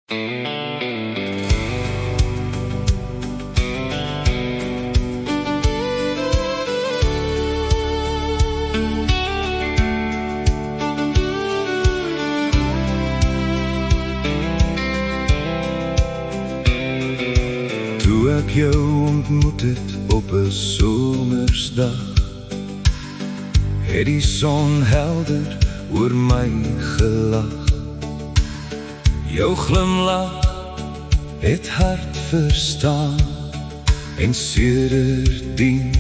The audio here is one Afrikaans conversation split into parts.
Toe ek jou ontmoet het op 'n somersdag, het die son helder oor my gelag. Jou glimlach het hart verstaan, en sedertdien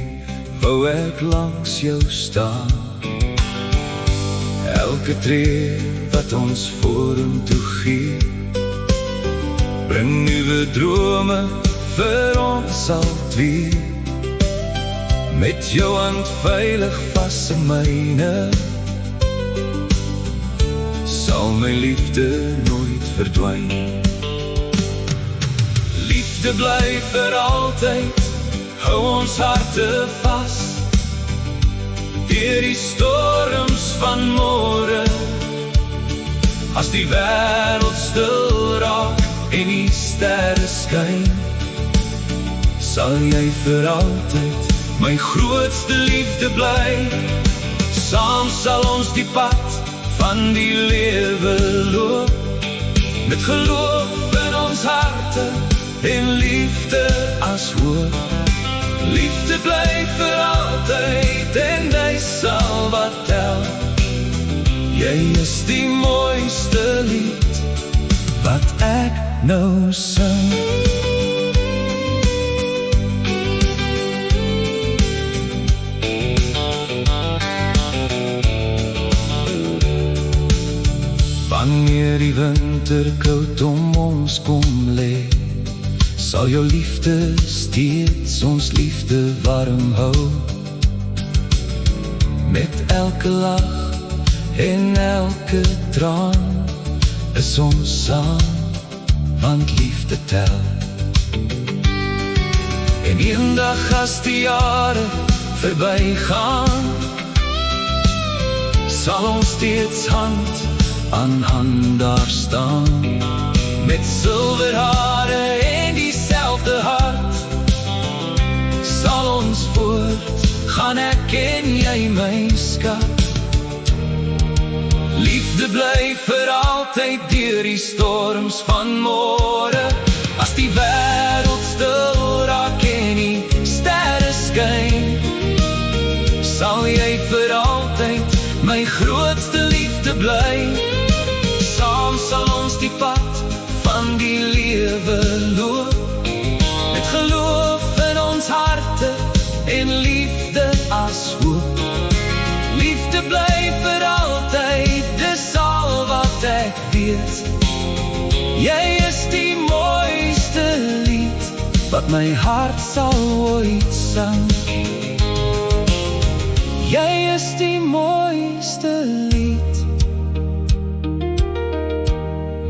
wou ek langs jou staan. Elke tree wat ons vorentoe gee, bring nuwe drome vir ons al twee. Met jou hand veilig vas in myne, sal my liefde nooit verdwyn. Liefde bly vir altyd, hou ons harte vas, deur die storms van môre. As die wêreld stil raak en die sterre skyn, sal jy vir altyd my grootste liefde bly. Saam sal ons die pad van die lewe loop, met geloof in ons harte en liefde as hoop. Liefde bly vir altyd en jy sal wat tel. Jy is die mooiste lied wat ek nou sing. Wanneer die winter koud om ons kom lê, sal jou liefde steeds ons liefde warm hou. Met elke lach en elke traan is ons saam, want liefde tel. En eendag as die jare verbygaan, sal ons steeds hand aan hand daar staan, met silwer hare en dieselfde hart. Sal ons voort gaan, ek en jy my skat. Liefde bly vir altyd deur die storms van môre. As die wêreld stil raak en die sterre skyn, sal jy vir altyd my grootste liefde bly. Saam sal ons die pad van die lewe loop, met geloof in ons harte en liefde as hoop. Liefde bly vir altyd, dis al wat ek weet. Jy is die mooiste lied wat my hart sal ooit sing. Jy is die mooiste lied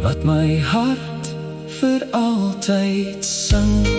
wat my hart vir altyd sing.